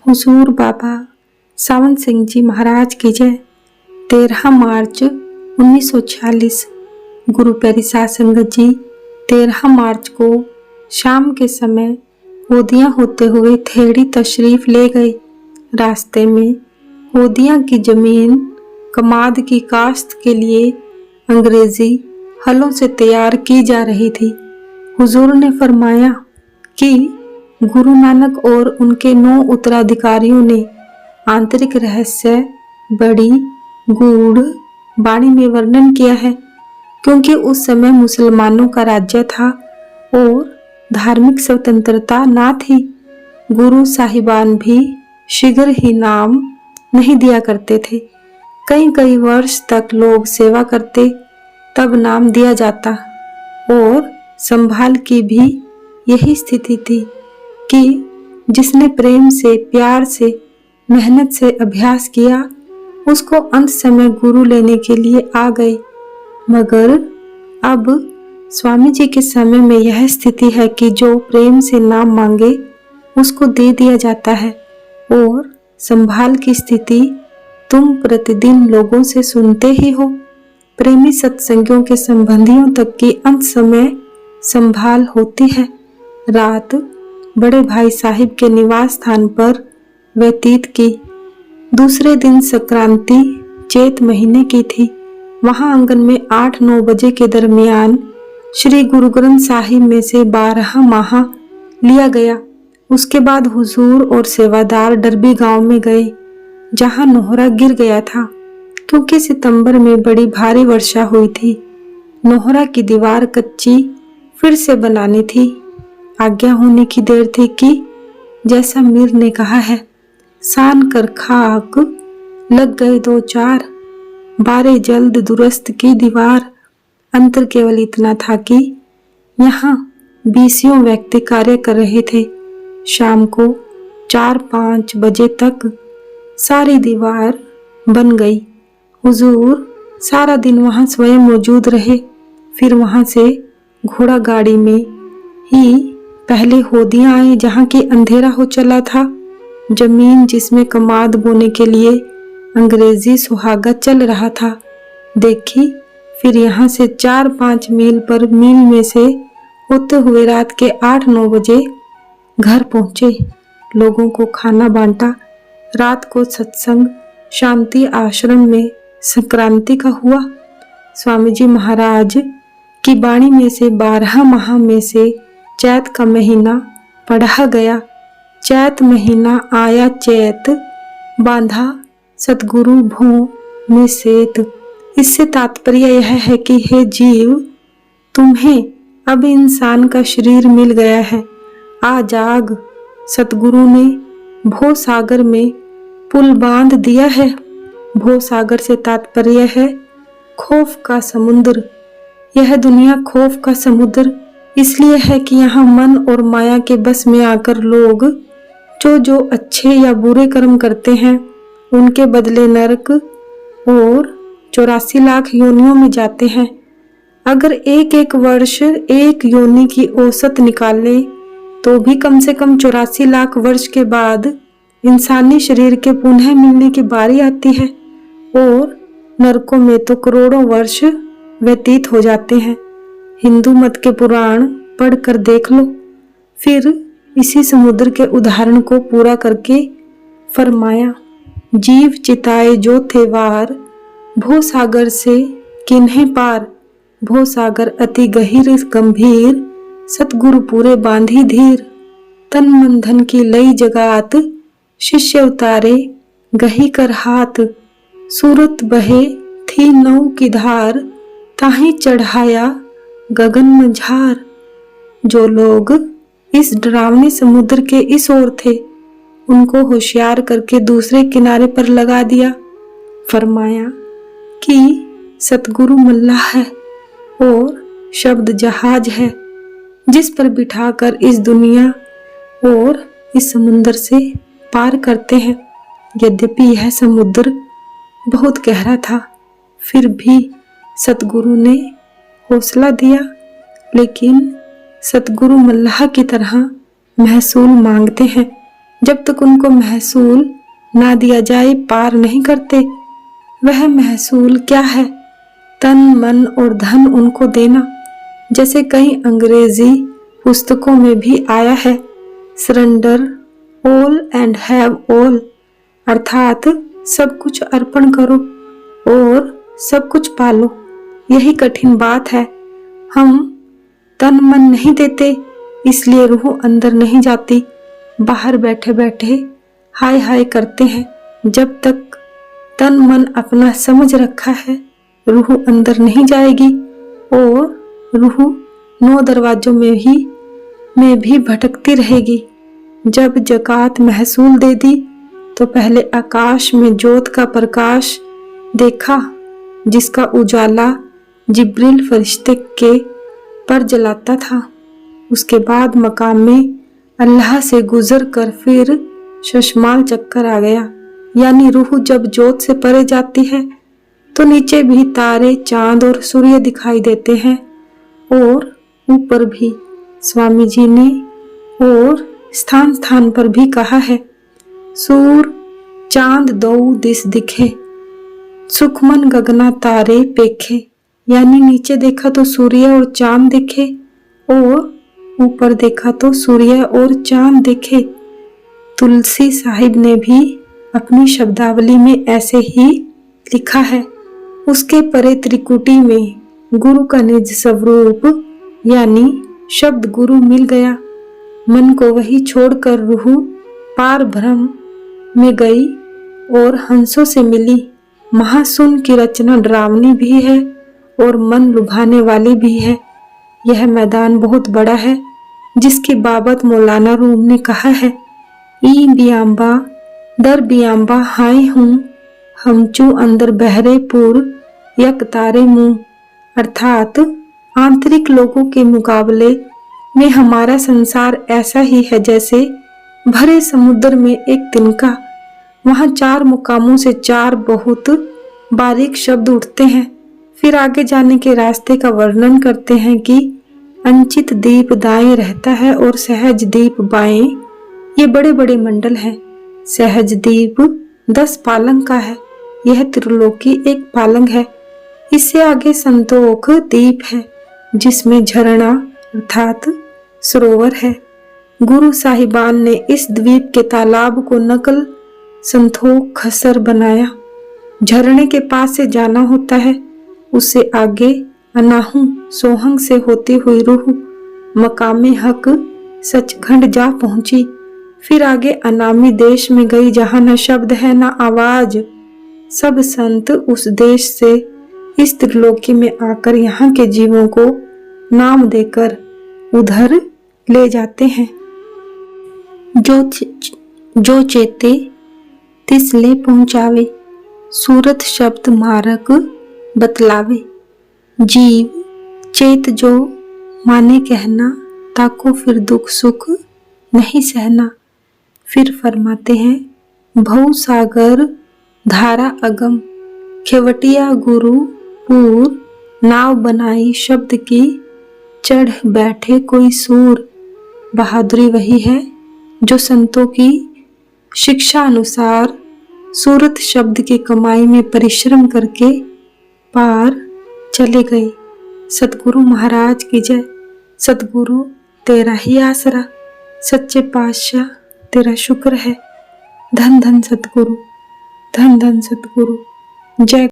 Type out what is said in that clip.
हुजूर बाबा सावन सिंह जी महाराज की जय। 13 मार्च 1946 गुरु प्यारी साध संगत जी 13 मार्च को शाम के समय होदियां होते हुए थेड़ी तशरीफ ले गए। रास्ते में होदियां की जमीन कमाद की काश्त के लिए अंग्रेजी हलों से तैयार की जा रही थी। हुजूर ने फरमाया कि गुरु नानक और उनके 9 उत्तराधिकारियों ने आंतरिक रहस्य बड़ी गूढ़ वाणी में वर्णन किया है, क्योंकि उस समय मुसलमानों का राज्य था और धार्मिक स्वतंत्रता ना थी। गुरु साहिबान भी शीघ्र ही नाम नहीं दिया करते थे। कई कई वर्ष तक लोग सेवा करते, तब नाम दिया जाता। और संभाल की भी यही स्थिति थी कि जिसने प्रेम से, प्यार से, मेहनत से अभ्यास किया, उसको अंत समय गुरु लेने के लिए आ गए। मगर अब स्वामी जी के समय में यह स्थिति है कि जो प्रेम से नाम मांगे उसको दे दिया जाता है। और संभाल की स्थिति तुम प्रतिदिन लोगों से सुनते ही हो। प्रेमी सत्संगियों के संबंधियों तक की अंत समय संभाल होती है। रात बड़े भाई साहिब के निवास स्थान पर व्यतीत की। दूसरे दिन संक्रांति चैत महीने की थी। वहां आंगन में 8-9 बजे के दरमियान श्री गुरु ग्रंथ साहिब में से 12 माहा लिया गया। उसके बाद हुजूर और सेवादार डरबी गांव में गए, जहां नोहरा गिर गया था, क्योंकि सितंबर में बड़ी भारी वर्षा हुई थी। नोहरा की दीवार कच्ची फिर से बनानी थी। आज्ञा होने की देर थी कि जैसा मीर ने कहा है, सान कर खाक लग गए 2-4 बारे जल्द दुरुस्त की दीवार। अंतर केवल इतना था कि यहाँ 20 व्यक्ति कार्य कर रहे थे। शाम को 4-5 बजे तक सारी दीवार बन गई। हुजूर सारा दिन वहां स्वयं मौजूद रहे। फिर वहां से घोड़ा गाड़ी में ही पहले होदियां आए, जहां की अंधेरा हो चला था। जमीन जिसमें कमाद बोने के लिए अंग्रेजी सुहागा चल रहा था देखी। फिर यहाँ से 4-5 मील पर मील में से होते हुए रात के 8-9 बजे घर पहुंचे। लोगों को खाना बांटा। रात को सत्संग शांति आश्रम में संक्रांति का हुआ। स्वामी जी महाराज की वाणी में से 12 माह में से चैत का महीना पढ़ा गया। चैत महीना आया चैत, बांधा सतगुरु भों में सेत। इससे तात्पर्य यह है कि हे जीव, तुम्हें अब इंसान का शरीर मिल गया है। आ जाग, सतगुरु ने भव सागर में पुल बांध दिया है। भव सागर से तात्पर्य है खौफ का समुद्र। यह दुनिया खौफ का समुद्र इसलिए है कि यहाँ मन और माया के बस में आकर लोग जो अच्छे या बुरे कर्म करते हैं, उनके बदले नरक और 84 लाख योनियों में जाते हैं। अगर एक वर्ष एक योनि की औसत निकाले तो भी कम से कम 84 लाख वर्ष के बाद इंसानी शरीर के पुनः मिलने की बारी आती है। और नरकों में तो करोड़ों वर्ष व्यतीत हो जाते हैं। हिंदू मत के पुराण पढ़कर देख लो। फिर इसी समुद्र के उदाहरण को पूरा करके फरमाया, जीव चिताए जो थे वार, भव सागर से किन्हे पार। भव सागर अति गहीर गंभीर, सतगुरु पूरे बांधी धीर। तन मन धन की लई जगात, शिष्य उतारे गही कर हाथ। सूरत बहे थी नौ की धार, ताही चढ़ाया गगन मझार। जो लोग इस डरावने समुद्र के इस ओर थे, उनको होशियार करके दूसरे किनारे पर लगा दिया। फरमाया कि सतगुरु मल्लाह है और शब्द जहाज है, जिस पर बिठाकर इस दुनिया और इस समुद्र से पार करते हैं। यद्यपि यह समुद्र बहुत गहरा था, फिर भी सतगुरु ने हौसला दिया। लेकिन सतगुरु मल्लाह की तरह महसूल मांगते हैं। जब तक उनको महसूल ना दिया जाए पार नहीं करते। वह महसूल क्या है? तन, मन और धन उनको देना। जैसे कई अंग्रेजी पुस्तकों में भी आया है, surrender all and have all, अर्थात सब कुछ अर्पण करो और सब कुछ पालो। यही कठिन बात है। हम तन मन नहीं देते, इसलिए रूह अंदर नहीं जाती। बाहर बैठे बैठे हाय हाय करते हैं। जब तक तन मन अपना समझ रखा है, रूह अंदर नहीं जाएगी और रूह 9 दरवाजों में भी भटकती रहेगी। जब ज़कात महसूल दे दी तो पहले आकाश में जोत का प्रकाश देखा, जिसका उजाला जिब्रील फरिश्ते के पर जलाता था। उसके बाद मकाम में अल्लाह से गुजर कर फिर शशमाल चक्कर आ गया। यानी रूह जब जोत से परे जाती है तो नीचे भी तारे, चांद और सूर्य दिखाई देते हैं और ऊपर भी। स्वामी जी ने और स्थान स्थान पर भी कहा है, सूर चांद दो दिस दिखे, सुखमन गगना तारे पेखे। यानी नीचे देखा तो सूर्य और चांद दिखे और ऊपर देखा तो सूर्य और चांद दिखे। तुलसी साहिब ने भी अपनी शब्दावली में ऐसे ही लिखा है। उसके परे त्रिकुटी में गुरु का निज स्वरूप यानी शब्द गुरु मिल गया। मन को वही छोड़कर रूह पार भ्रम में गई और हंसों से मिली। महासुन की रचना डरावनी भी है और मन लुभाने वाली भी है। यह मैदान बहुत बड़ा है, जिसकी बाबत मौलाना रूम ने कहा है, ई बियांबा दर बियांबा हाय हूँ, हमचू अंदर बहरे पुर यक तारे मुँह। अर्थात आंतरिक लोगों के मुकाबले में हमारा संसार ऐसा ही है जैसे भरे समुद्र में एक तिनका। वहाँ 4 मुकामों से 4 बहुत बारीक शब्द उठते हैं। फिर आगे जाने के रास्ते का वर्णन करते हैं कि अंचित दीप दाएं रहता है और सहज दीप बाएं। ये बड़े बड़े मंडल हैं। सहज दीप 10 पालंग का है। यह त्रिलोकी एक पालंग है। इससे आगे संतोख दीप है, जिसमें झरना अर्थात सरोवर है। गुरु साहिबान ने इस द्वीप के तालाब को नकल संतोख खसर बनाया। झरने के पास से जाना होता है। उससे आगे अनाहू सोहंग से होती हुई रूह मकामे हक सचखंड जा पहुंची। फिर आगे अनामी देश में गई, जहां न शब्द है न आवाज। सब संत उस देश से इस त्रिलोकी में आकर यहाँ के जीवों को नाम देकर उधर ले जाते हैं। जो चेते तिसले पहुंचावे, सूरत शब्द मारक बतलावे। जीव चेत जो माने कहना, ताको फिर दुख सुख नहीं सहना। फिर फरमाते हैं, भव सागर धारा अगम, खेवटिया गुरु पूर, नाव बनाई शब्द की, चढ़ बैठे कोई सूर। बहादुरी वही है जो संतों की शिक्षा अनुसार सूरत शब्द की कमाई में परिश्रम करके पार चले गए। सतगुरु महाराज की जय। सतगुरु तेरा ही आसरा, सच्चे पातशाह तेरा शुक्र है। धन धन सतगुरु, धन धन सतगुरु। जय।